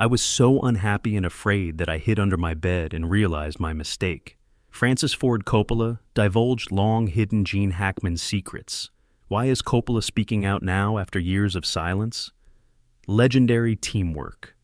I was so unhappy and afraid that I hid under my bed and realized my mistake. Francis Ford Coppola divulged long-hidden Gene Hackman secrets. Why is Coppola speaking out now after years of silence? Legendary teamwork.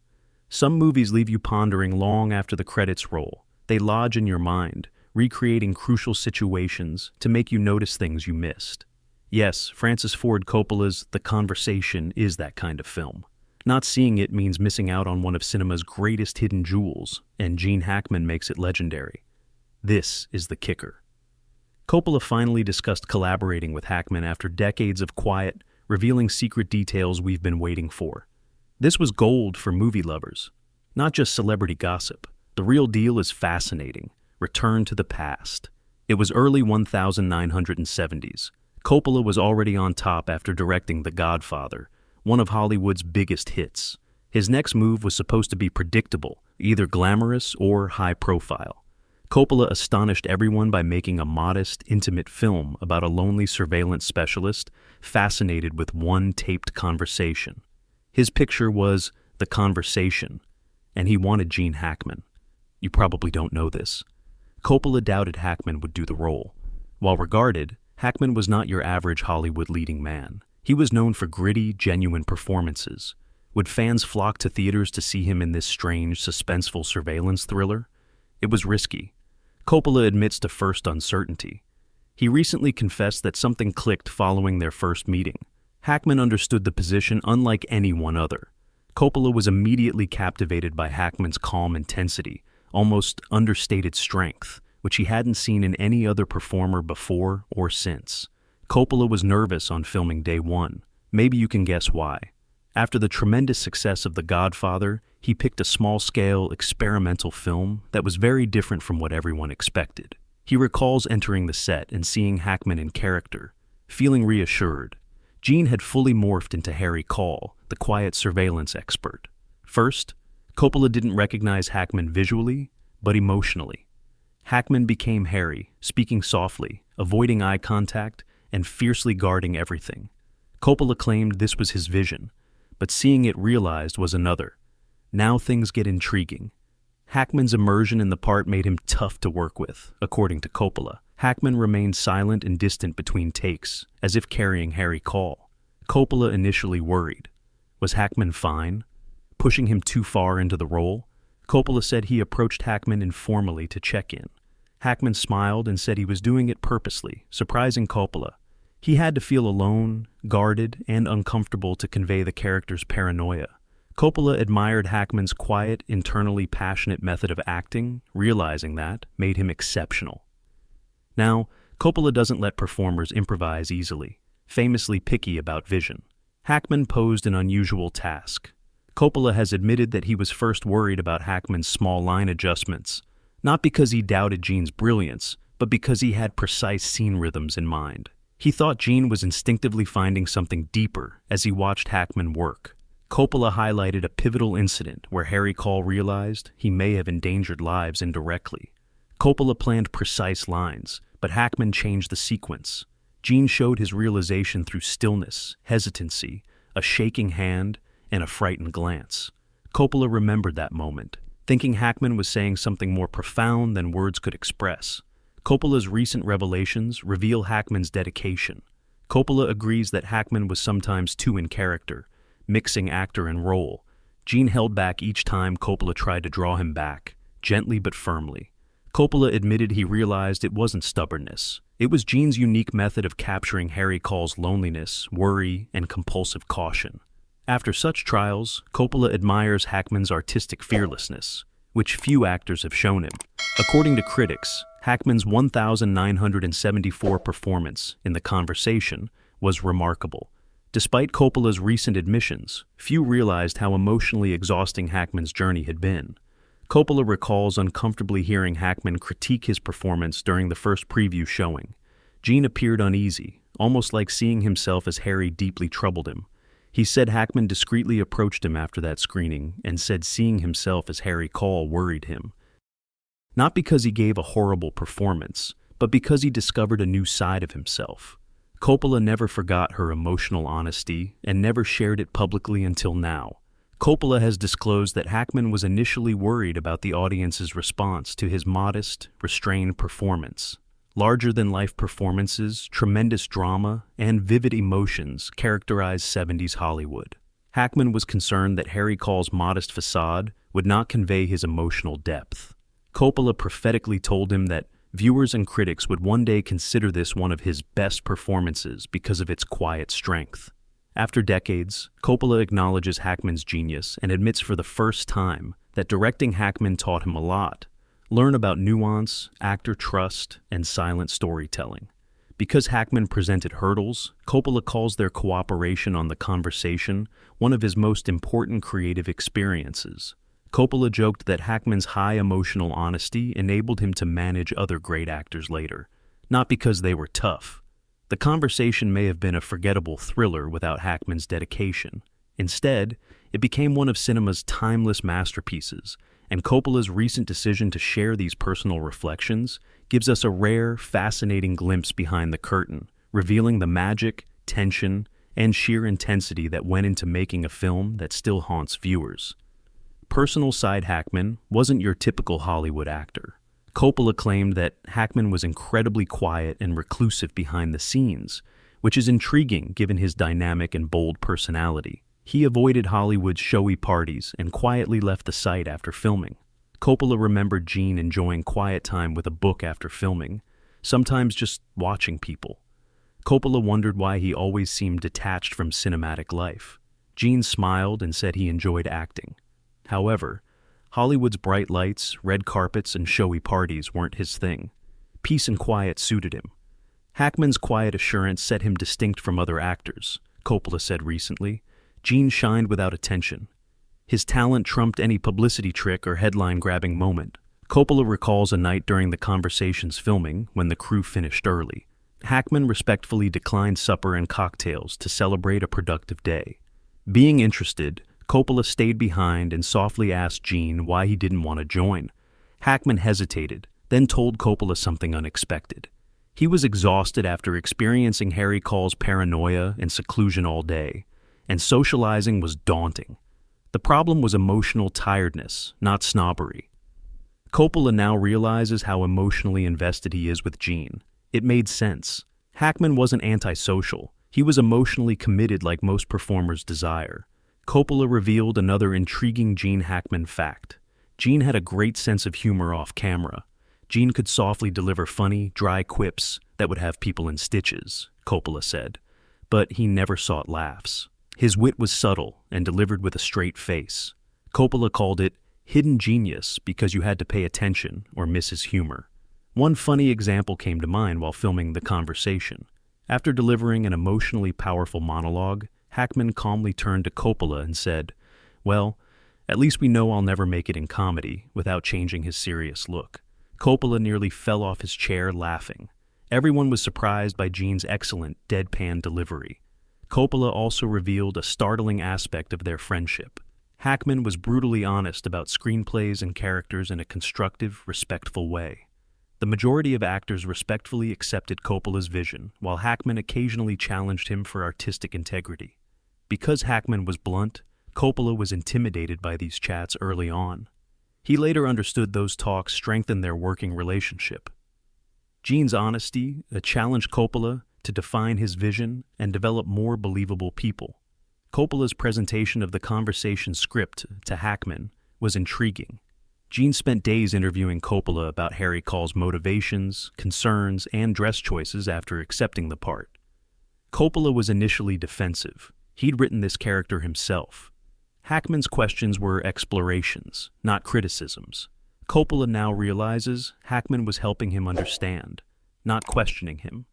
Some movies leave you pondering long after the credits roll. They lodge in your mind, recreating crucial situations to make you notice things you missed. Yes, Francis Ford Coppola's The Conversation is that kind of film. Not seeing it means missing out on one of cinema's greatest hidden jewels, and Gene Hackman makes it legendary. This is the kicker. Coppola finally discussed collaborating with Hackman after decades of quiet, revealing secret details we've been waiting for. This was gold for movie lovers, not just celebrity gossip. The real deal is fascinating. Return to the past. It was early 1970s. Coppola was already on top after directing The Godfather, one of Hollywood's biggest hits. His next move was supposed to be predictable, either glamorous or high profile. Coppola astonished everyone by making a modest, intimate film about a lonely surveillance specialist fascinated with one taped conversation. His picture was The Conversation, and he wanted Gene Hackman. You probably don't know this. Coppola doubted Hackman would do the role. While regarded, Hackman was not your average Hollywood leading man. He was known for gritty, genuine performances. Would fans flock to theaters to see him in this strange, suspenseful surveillance thriller? It was risky. Coppola admits to first uncertainty. He recently confessed that something clicked following their first meeting. Hackman understood the position unlike any one other. Coppola was immediately captivated by Hackman's calm intensity, almost understated strength, which he hadn't seen in any other performer before or since. Coppola was nervous on filming day one. Maybe you can guess why. After the tremendous success of The Godfather, he picked a small-scale, experimental film that was very different from what everyone expected. He recalls entering the set and seeing Hackman in character, feeling reassured. Gene had fully morphed into Harry Call, the quiet surveillance expert. First, Coppola didn't recognize Hackman visually, but emotionally. Hackman became Harry, speaking softly, avoiding eye contact, and fiercely guarding everything. Coppola claimed this was his vision, but seeing it realized was another. Now things get intriguing. Hackman's immersion in the part made him tough to work with, according to Coppola. Hackman remained silent and distant between takes, as if carrying Harry Call. Coppola initially worried. Was Hackman fine? Pushing him too far into the role? Coppola said he approached Hackman informally to check in. Hackman smiled and said he was doing it purposely, surprising Coppola. He had to feel alone, guarded, and uncomfortable to convey the character's paranoia. Coppola admired Hackman's quiet, internally passionate method of acting, realizing that made him exceptional. Now, Coppola doesn't let performers improvise easily, famously picky about vision. Hackman posed an unusual task. Coppola has admitted that he was first worried about Hackman's small line adjustments, not because he doubted Gene's brilliance, but because he had precise scene rhythms in mind. He thought Gene was instinctively finding something deeper as he watched Hackman work. Coppola highlighted a pivotal incident where Harry Call realized he may have endangered lives indirectly. Coppola planned precise lines, but Hackman changed the sequence. Gene showed his realization through stillness, hesitancy, a shaking hand, and a frightened glance. Coppola remembered that moment, thinking Hackman was saying something more profound than words could express. Coppola's recent revelations reveal Hackman's dedication. Coppola agrees that Hackman was sometimes too in character, mixing actor and role. Gene held back each time Coppola tried to draw him back, gently but firmly. Coppola admitted he realized it wasn't stubbornness. It was Gene's unique method of capturing Harry Call's loneliness, worry, and compulsive caution. After such trials, Coppola admires Hackman's artistic fearlessness, which few actors have shown him. According to critics, Hackman's 1974 performance in The Conversation was remarkable. Despite Coppola's recent admissions, few realized how emotionally exhausting Hackman's journey had been. Coppola recalls uncomfortably hearing Hackman critique his performance during the first preview showing. Gene appeared uneasy, almost like seeing himself as Harry deeply troubled him. He said Hackman discreetly approached him after that screening and said seeing himself as Harry Call worried him. Not because he gave a horrible performance, but because he discovered a new side of himself. Coppola never forgot her emotional honesty and never shared it publicly until now. Coppola has disclosed that Hackman was initially worried about the audience's response to his modest, restrained performance. Larger-than-life performances, tremendous drama, and vivid emotions characterize 70s Hollywood. Hackman was concerned that Harry Call's modest facade would not convey his emotional depth. Coppola prophetically told him that viewers and critics would one day consider this one of his best performances because of its quiet strength. After decades, Coppola acknowledges Hackman's genius and admits for the first time that directing Hackman taught him a lot. Learn about nuance, actor trust, and silent storytelling. Because Hackman presented hurdles, Coppola calls their cooperation on The Conversation one of his most important creative experiences. Coppola joked that Hackman's high emotional honesty enabled him to manage other great actors later, not because they were tough. The Conversation may have been a forgettable thriller without Hackman's dedication. Instead, it became one of cinema's timeless masterpieces, and Coppola's recent decision to share these personal reflections gives us a rare, fascinating glimpse behind the curtain, revealing the magic, tension, and sheer intensity that went into making a film that still haunts viewers. Personal side Hackman wasn't your typical Hollywood actor. Coppola claimed that Hackman was incredibly quiet and reclusive behind the scenes, which is intriguing given his dynamic and bold personality. He avoided Hollywood's showy parties and quietly left the site after filming. Coppola remembered Gene enjoying quiet time with a book after filming, sometimes just watching people. Coppola wondered why he always seemed detached from cinematic life. Gene smiled and said he enjoyed acting. However, Hollywood's bright lights, red carpets, and showy parties weren't his thing. Peace and quiet suited him. Hackman's quiet assurance set him distinct from other actors, Coppola said recently. Gene shined without attention. His talent trumped any publicity trick or headline-grabbing moment. Coppola recalls a night during The Conversation's filming when the crew finished early. Hackman respectfully declined supper and cocktails to celebrate a productive day. Being interested, Coppola stayed behind and softly asked Gene why he didn't want to join. Hackman hesitated, then told Coppola something unexpected. He was exhausted after experiencing Harry Call's paranoia and seclusion all day, and socializing was daunting. The problem was emotional tiredness, not snobbery. Coppola now realizes how emotionally invested he is with Gene. It made sense. Hackman wasn't antisocial. He was emotionally committed like most performers desire. Coppola revealed another intriguing Gene Hackman fact. Gene had a great sense of humor off camera. Gene could softly deliver funny, dry quips that would have people in stitches, Coppola said. But he never sought laughs. His wit was subtle and delivered with a straight face. Coppola called it hidden genius because you had to pay attention or miss his humor. One funny example came to mind while filming The Conversation. After delivering an emotionally powerful monologue, Hackman calmly turned to Coppola and said, "Well, at least we know I'll never make it in comedy," without changing his serious look. Coppola nearly fell off his chair laughing. Everyone was surprised by Gene's excellent, deadpan delivery. Coppola also revealed a startling aspect of their friendship. Hackman was brutally honest about screenplays and characters in a constructive, respectful way. The majority of actors respectfully accepted Coppola's vision, while Hackman occasionally challenged him for artistic integrity. Because Hackman was blunt, Coppola was intimidated by these chats early on. He later understood those talks strengthened their working relationship. Gene's honesty challenged Coppola to define his vision and develop more believable people. Coppola's presentation of The Conversation script to Hackman was intriguing. Gene spent days interviewing Coppola about Harry Call's motivations, concerns, and dress choices after accepting the part. Coppola was initially defensive. He'd written this character himself. Hackman's questions were explorations, not criticisms. Coppola now realizes Hackman was helping him understand, not questioning him.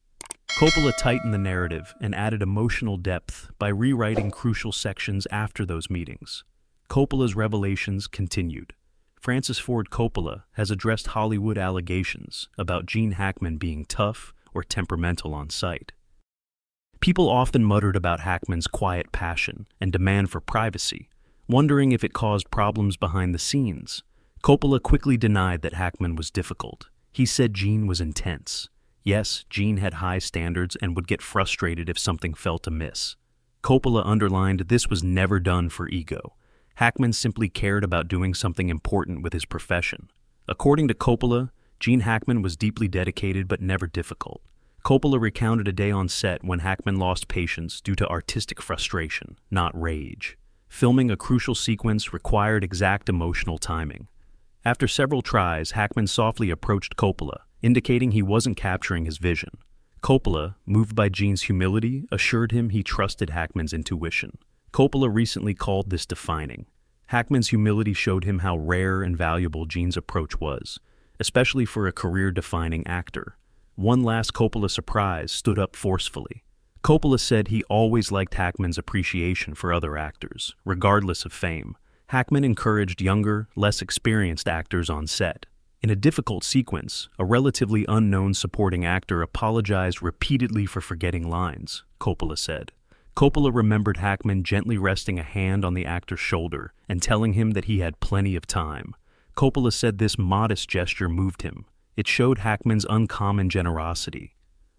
Coppola tightened the narrative and added emotional depth by rewriting crucial sections after those meetings. Coppola's revelations continued. Francis Ford Coppola has addressed Hollywood allegations about Gene Hackman being tough or temperamental on set. People often muttered about Hackman's quiet passion and demand for privacy, wondering if it caused problems behind the scenes. Coppola quickly denied that Hackman was difficult. He said Gene was intense. Yes, Gene had high standards and would get frustrated if something felt amiss. Coppola underlined this was never done for ego. Hackman simply cared about doing something important with his profession. According to Coppola, Gene Hackman was deeply dedicated but never difficult. Coppola recounted a day on set when Hackman lost patience due to artistic frustration, not rage. Filming a crucial sequence required exact emotional timing. After several tries, Hackman softly approached Coppola, indicating he wasn't capturing his vision. Coppola, moved by Gene's humility, assured him he trusted Hackman's intuition. Coppola recently called this defining. Hackman's humility showed him how rare and valuable Gene's approach was, especially for a career-defining actor. One last Coppola surprise stood up forcefully. Coppola said he always liked Hackman's appreciation for other actors, regardless of fame. Hackman encouraged younger, less experienced actors on set. In a difficult sequence, a relatively unknown supporting actor apologized repeatedly for forgetting lines, Coppola said. Coppola remembered Hackman gently resting a hand on the actor's shoulder and telling him that he had plenty of time. Coppola said this modest gesture moved him. It showed Hackman's uncommon generosity.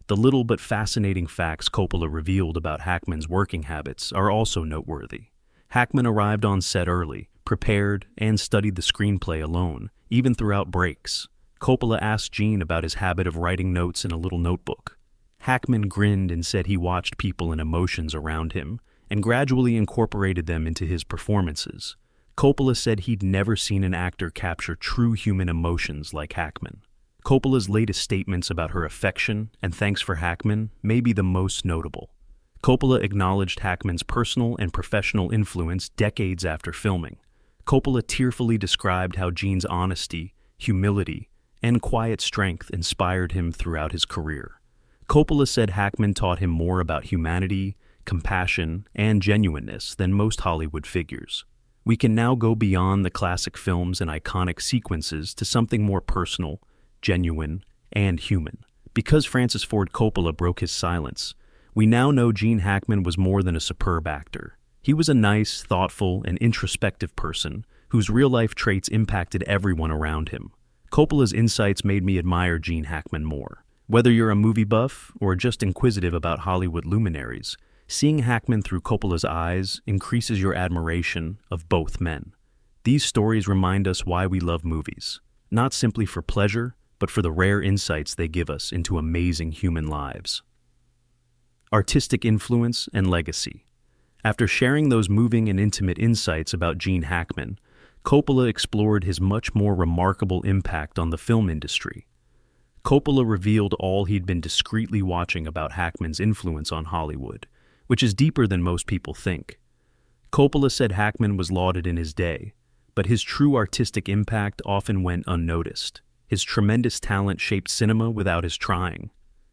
The little but fascinating facts Coppola revealed about Hackman's working habits are also noteworthy. Hackman arrived on set early, prepared, and studied the screenplay alone, even throughout breaks. Coppola asked Gene about his habit of writing notes in a little notebook. Hackman grinned and said he watched people and emotions around him, and gradually incorporated them into his performances. Coppola said he'd never seen an actor capture true human emotions like Hackman. Coppola's latest statements about her affection and thanks for Hackman may be the most notable. Coppola acknowledged Hackman's personal and professional influence decades after filming. Coppola tearfully described how Gene's honesty, humility, and quiet strength inspired him throughout his career. Coppola said Hackman taught him more about humanity, compassion, and genuineness than most Hollywood figures. We can now go beyond the classic films and iconic sequences to something more personal, genuine, and human. Because Francis Ford Coppola broke his silence, we now know Gene Hackman was more than a superb actor. He was a nice, thoughtful, and introspective person whose real-life traits impacted everyone around him. Coppola's insights made me admire Gene Hackman more. Whether you're a movie buff or just inquisitive about Hollywood luminaries, seeing Hackman through Coppola's eyes increases your admiration of both men. These stories remind us why we love movies, not simply for pleasure, but for the rare insights they give us into amazing human lives. Artistic influence and legacy. After sharing those moving and intimate insights about Gene Hackman, Coppola explored his much more remarkable impact on the film industry. Coppola revealed all he'd been discreetly watching about Hackman's influence on Hollywood, which is deeper than most people think. Coppola said Hackman was lauded in his day, but his true artistic impact often went unnoticed. His tremendous talent shaped cinema without his trying.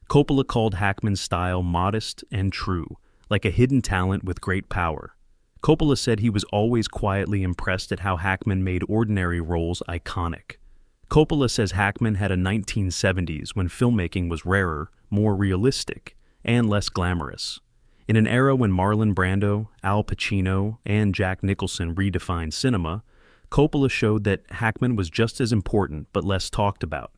Coppola called Hackman's style modest and true, like a hidden talent with great power. Coppola said he was always quietly impressed at how Hackman made ordinary roles iconic. Coppola says Hackman had a 1970s when filmmaking was rarer, more realistic, and less glamorous. In an era when Marlon Brando, Al Pacino, and Jack Nicholson redefined cinema, Coppola showed that Hackman was just as important but less talked about.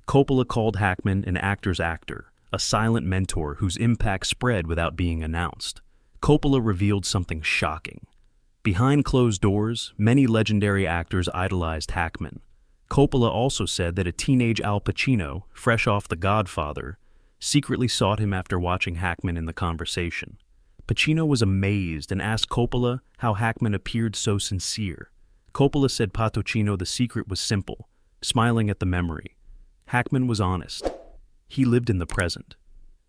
Coppola called Hackman an actor's actor, a silent mentor whose impact spread without being announced. Coppola revealed something shocking. Behind closed doors, many legendary actors idolized Hackman. Coppola also said that a teenage Al Pacino, fresh off The Godfather, secretly sought him after watching Hackman in The Conversation. Pacino was amazed and asked Coppola how Hackman appeared so sincere. Coppola said Patocino the secret was simple, smiling at the memory. Hackman was honest. He lived in the present.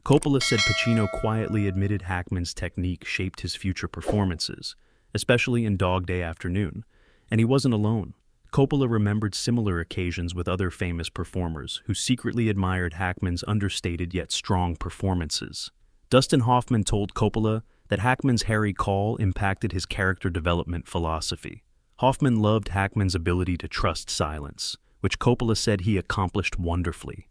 Coppola said Pacino quietly admitted Hackman's technique shaped his future performances, especially in Dog Day Afternoon, and he wasn't alone. Coppola remembered similar occasions with other famous performers who secretly admired Hackman's understated yet strong performances. Dustin Hoffman told Coppola that Hackman's Harry Call impacted his character development philosophy. Hoffman loved Hackman's ability to trust silence, which Coppola said he accomplished wonderfully.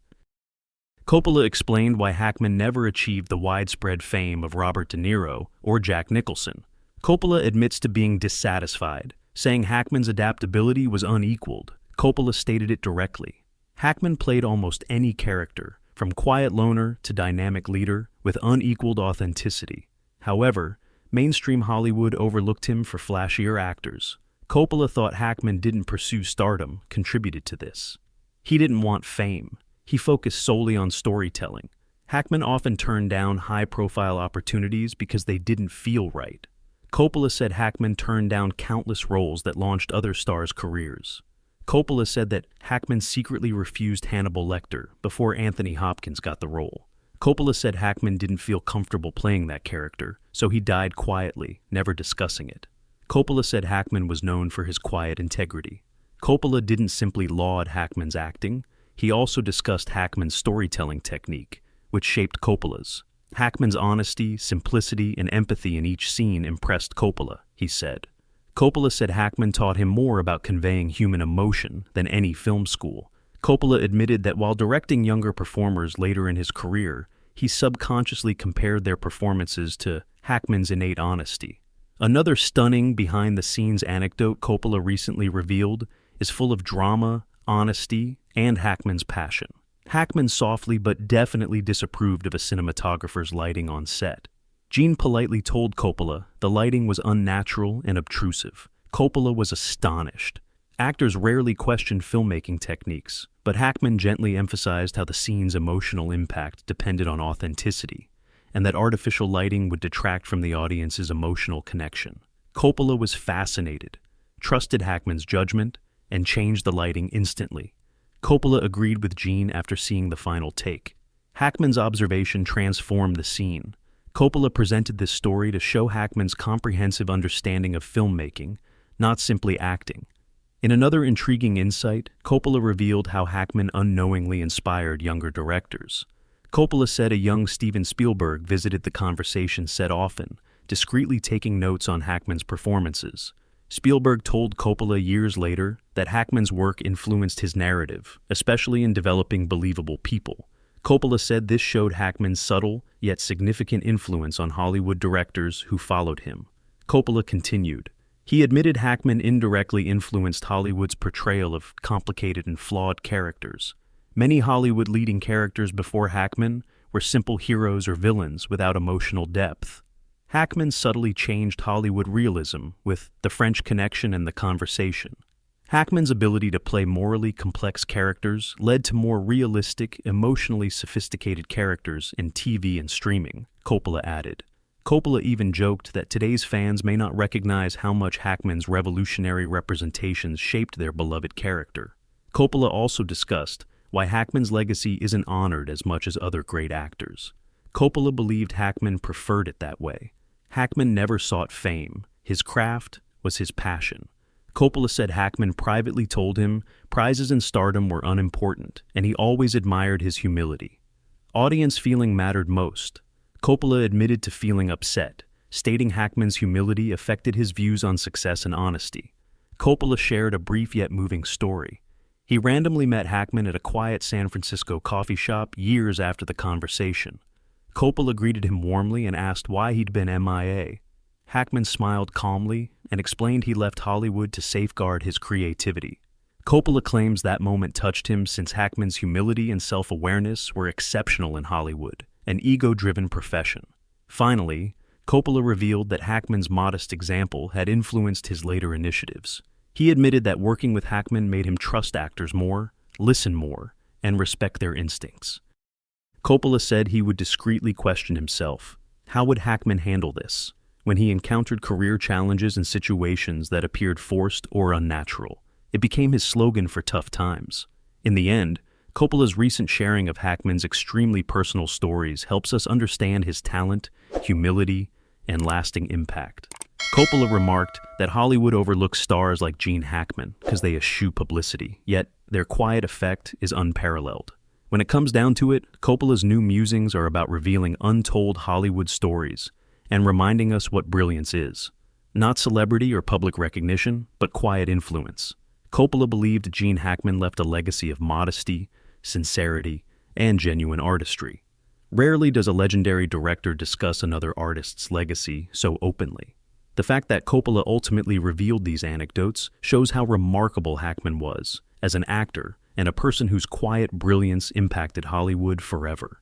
Coppola explained why Hackman never achieved the widespread fame of Robert De Niro or Jack Nicholson. Coppola admits to being dissatisfied, saying Hackman's adaptability was unequaled. Coppola stated it directly. Hackman played almost any character, from quiet loner to dynamic leader, with unequaled authenticity. However, mainstream Hollywood overlooked him for flashier actors. Coppola thought Hackman didn't pursue stardom contributed to this. He didn't want fame. He focused solely on storytelling. Hackman often turned down high-profile opportunities because they didn't feel right. Coppola said Hackman turned down countless roles that launched other stars' careers. Coppola said that Hackman secretly refused Hannibal Lecter before Anthony Hopkins got the role. Coppola said Hackman didn't feel comfortable playing that character, so he died quietly, never discussing it. Coppola said Hackman was known for his quiet integrity. Coppola didn't simply laud Hackman's acting, he also discussed Hackman's storytelling technique, which shaped Coppola's. Hackman's honesty, simplicity, and empathy in each scene impressed Coppola, he said. Coppola said Hackman taught him more about conveying human emotion than any film school. Coppola admitted that while directing younger performers later in his career, he subconsciously compared their performances to Hackman's innate honesty. Another stunning behind-the-scenes anecdote Coppola recently revealed is full of drama, honesty, and Hackman's passion. Hackman softly but definitely disapproved of a cinematographer's lighting on set. Gene politely told Coppola the lighting was unnatural and obtrusive. Coppola was astonished. Actors rarely questioned filmmaking techniques, but Hackman gently emphasized how the scene's emotional impact depended on authenticity, and that artificial lighting would detract from the audience's emotional connection. Coppola was fascinated, trusted Hackman's judgment, and changed the lighting instantly. Coppola agreed with Gene after seeing the final take. Hackman's observation transformed the scene. Coppola presented this story to show Hackman's comprehensive understanding of filmmaking, not simply acting. In another intriguing insight, Coppola revealed how Hackman unknowingly inspired younger directors. Coppola said a young Steven Spielberg visited the conversation set often, discreetly taking notes on Hackman's performances. Spielberg told Coppola years later that Hackman's work influenced his narrative, especially in developing believable people. Coppola said this showed Hackman's subtle, yet significant influence on Hollywood directors who followed him. Coppola continued, he admitted Hackman indirectly influenced Hollywood's portrayal of complicated and flawed characters. Many Hollywood leading characters before Hackman were simple heroes or villains without emotional depth. Hackman subtly changed Hollywood realism with The French Connection and The Conversation. Hackman's ability to play morally complex characters led to more realistic, emotionally sophisticated characters in TV and streaming, Coppola added. Coppola even joked that today's fans may not recognize how much Hackman's revolutionary representations shaped their beloved character. Coppola also discussed why Hackman's legacy isn't honored as much as other great actors. Coppola believed Hackman preferred it that way. Hackman never sought fame. His craft was his passion. Coppola said Hackman privately told him prizes and stardom were unimportant, and he always admired his humility. Audience feeling mattered most. Coppola admitted to feeling upset, stating Hackman's humility affected his views on success and honesty. Coppola shared a brief yet moving story. He randomly met Hackman at a quiet San Francisco coffee shop years after the conversation. Coppola greeted him warmly and asked why he'd been MIA. Hackman smiled calmly and explained he left Hollywood to safeguard his creativity. Coppola claims that moment touched him since Hackman's humility and self-awareness were exceptional in Hollywood, an ego-driven profession. Finally, Coppola revealed that Hackman's modest example had influenced his later initiatives. He admitted that working with Hackman made him trust actors more, listen more, and respect their instincts. Coppola said he would discreetly question himself. How would Hackman handle this when he encountered career challenges and situations that appeared forced or unnatural? It became his slogan for tough times. In the end, Coppola's recent sharing of Hackman's extremely personal stories helps us understand his talent, humility, and lasting impact. Coppola remarked that Hollywood overlooks stars like Gene Hackman because they eschew publicity, yet their quiet effect is unparalleled. When it comes down to it, Coppola's new musings are about revealing untold Hollywood stories and reminding us what brilliance is. Not celebrity or public recognition, but quiet influence. Coppola believed Gene Hackman left a legacy of modesty, sincerity, and genuine artistry. Rarely does a legendary director discuss another artist's legacy so openly. The fact that Coppola ultimately revealed these anecdotes shows how remarkable Hackman was as an actor and a person whose quiet brilliance impacted Hollywood forever.